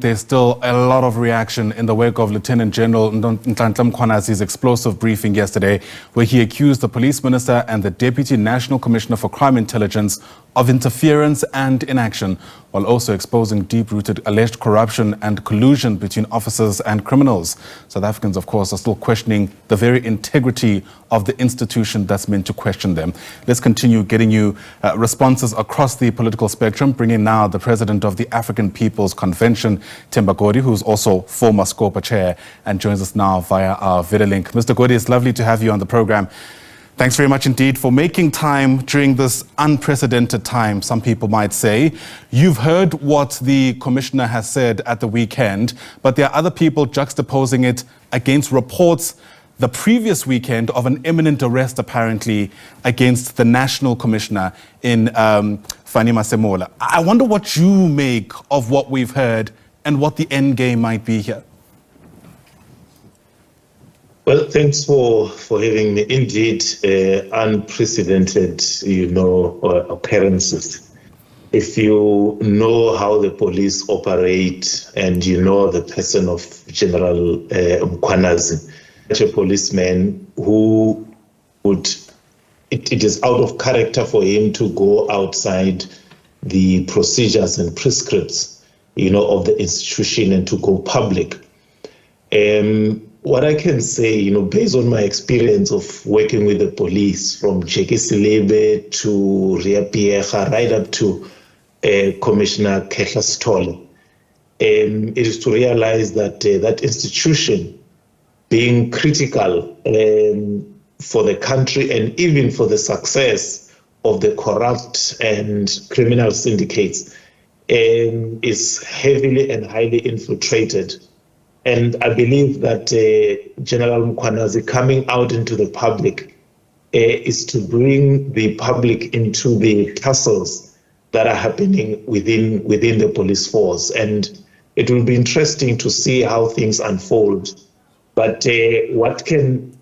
There's still a lot of reaction in the wake of Lieutenant General Nhlanhla Mkhwanazi's explosive briefing yesterday, where he accused the police minister and the Deputy National Commissioner for Crime Intelligence of interference and inaction, while also exposing deep-rooted alleged corruption and collusion between officers and criminals. South Africans, of course, are still questioning the very integrity of the institution that's meant to question them. Let's continue getting you responses across the political spectrum, bringing now the president of the African People's Convention, Themba Godi, who's also former SCOPA chair, and joins us now via our video link. Mr. Godi, it's lovely to have you on the program. Thanks very much indeed for making time during this unprecedented time, some people might say. You've heard what the commissioner has said at the weekend, but there are other people juxtaposing it against reports the previous weekend of an imminent arrest, apparently, against the national commissioner in Fani Masemola. I wonder what you make of what we've heard and what the end game might be here. Well, thanks for having me. Indeed, unprecedented, occurrences. If you know how the police operate and you know the person of General Mkhwanazi, such a policeman who would, it is out of character for him to go outside the procedures and prescripts, of the institution and to go public. What I can say, based on my experience of working with the police, from Jackie Silebe to Ria Piecha, right up to Commissioner Kehla Stoll, it is to realize that that institution, being critical for the country and even for the success of the corrupt and criminal syndicates, is heavily and highly infiltrated. And I believe that General Mkhwanazi coming out into the public is to bring the public into the tussles that are happening within the police force. And it will be interesting to see how things unfold. But what can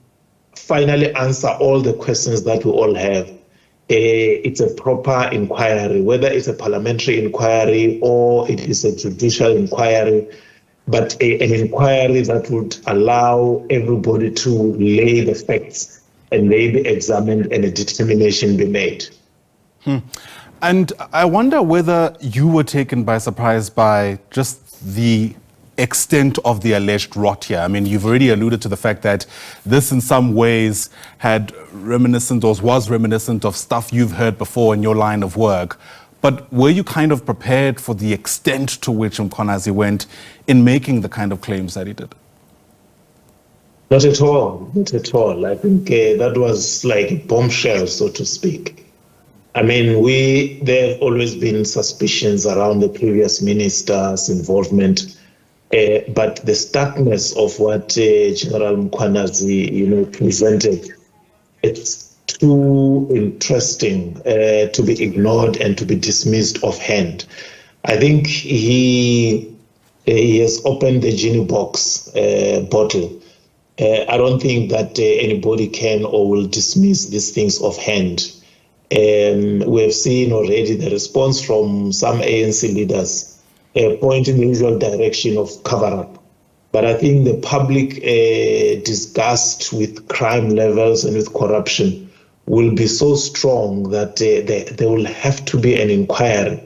finally answer all the questions that we all have, it's a proper inquiry, whether it's a parliamentary inquiry or it is a judicial inquiry, but an inquiry that would allow everybody to lay the facts and they be examined and a determination be made. And I wonder whether you were taken by surprise by just the extent of the alleged rot here. I mean, you've already alluded to the fact that this in some ways had reminiscent or was reminiscent of stuff you've heard before in your line of work. But were you kind of prepared for the extent to which Mkhwanazi went in making the kind of claims that he did? Not at all, not at all. I think that was like a bombshell, so to speak. I mean, there have always been suspicions around the previous minister's involvement, but the starkness of what General Mkhwanazi, presented, it's too interesting to be ignored and to be dismissed offhand. I think he has opened the genie box bottle. I don't think that anybody can or will dismiss these things offhand. We have seen already the response from some ANC leaders pointing in the usual direction of cover-up. But I think the public disgust with crime levels and with corruption will be so strong that there will have to be an inquiry.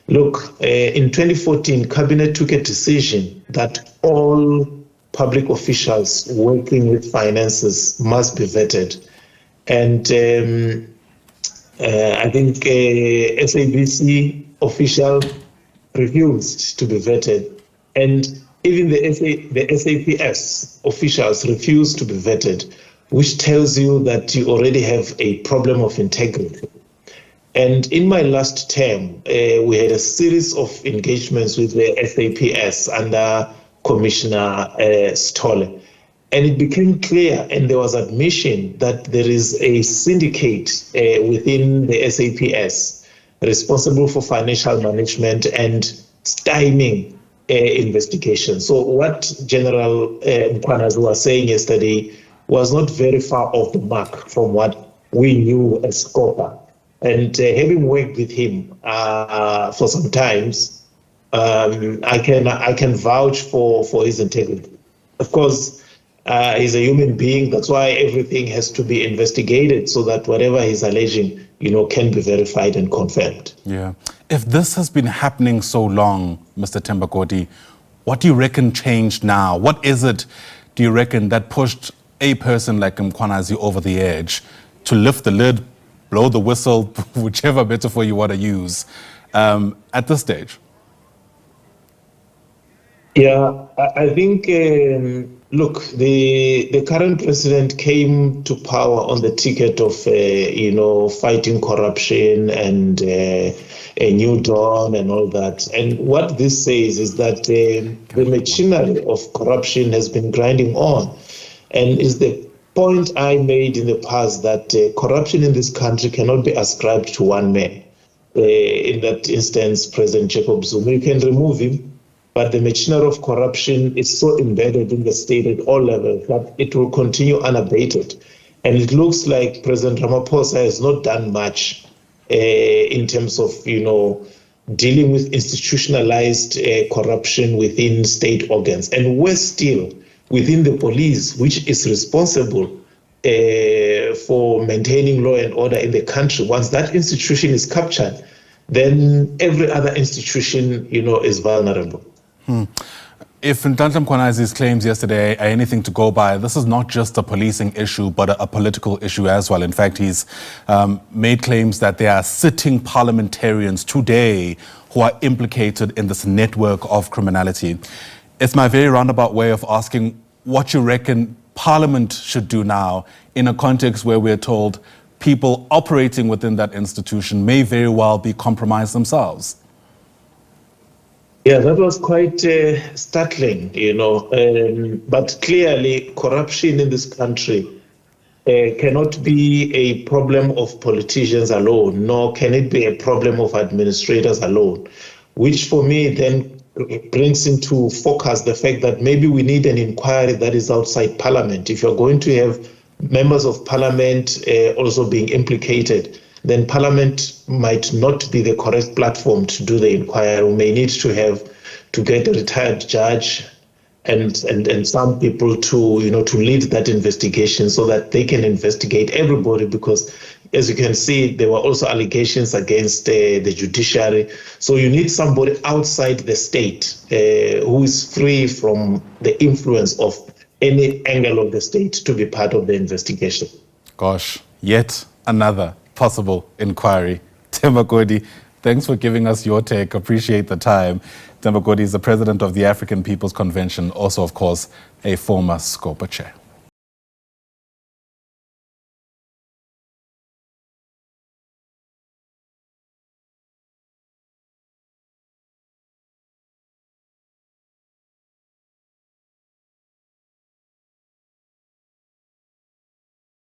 Look, in 2014, Cabinet took a decision that all public officials working with finances must be vetted. And I think SABC official refused to be vetted. And even the SAPS officials refused to be vetted, which tells you that you already have a problem of integrity. And in my last term, we had a series of engagements with the SAPS under Commissioner Stoll. And it became clear, and there was admission, that there is a syndicate within the SAPS responsible for financial management and stymieing investigations. So what General Mkhwanazi was saying yesterday was not very far off the mark from what we knew as SCOPA. And having worked with him for some times, I can vouch for his integrity. Of course, he's a human being. That's why everything has to be investigated so that whatever he's alleging, can be verified and confirmed. Yeah. If this has been happening so long, Mr. Themba Godi, what do you reckon changed now? What is it, do you reckon, that pushed a person like Mkhwanazi over the edge to lift the lid, blow the whistle, whichever metaphor you want to use, at this stage? Yeah, I think, look, the current president came to power on the ticket of, fighting corruption and a new dawn and all that. And what this says is that the machinery of corruption has been grinding on. And is the point I made in the past that corruption in this country cannot be ascribed to one man. In that instance, President Jacob Zuma, you can remove him, but the machinery of corruption is so embedded in the state at all levels that it will continue unabated. And it looks like President Ramaphosa has not done much in terms of, dealing with institutionalized corruption within state organs. And worse still, within the police, which is responsible for maintaining law and order in the country. Once that institution is captured, then every other institution, is vulnerable. If Nhlanhla Mkhwanazi's claims yesterday are anything to go by, this is not just a policing issue, but a political issue as well. In fact, he's made claims that there are sitting parliamentarians today who are implicated in this network of criminality. It's my very roundabout way of asking what you reckon Parliament should do now in a context where we're told people operating within that institution may very well be compromised themselves. Yeah, that was quite startling, but clearly corruption in this country cannot be a problem of politicians alone, nor can it be a problem of administrators alone, which for me then brings into focus the fact that maybe we need an inquiry that is outside Parliament. If you're going to have members of Parliament also being implicated, then Parliament might not be the correct platform to do the inquiry. We may need to get a retired judge and some people to lead that investigation so that they can investigate everybody, because as you can see, there were also allegations against the judiciary. So you need somebody outside the state who is free from the influence of any angle of the state to be part of the investigation. Gosh, yet another possible inquiry. Themba Godi, thanks for giving us your take. Appreciate the time. Themba Godi is the president of the African People's Convention, also, of course, a former SCOPA chair.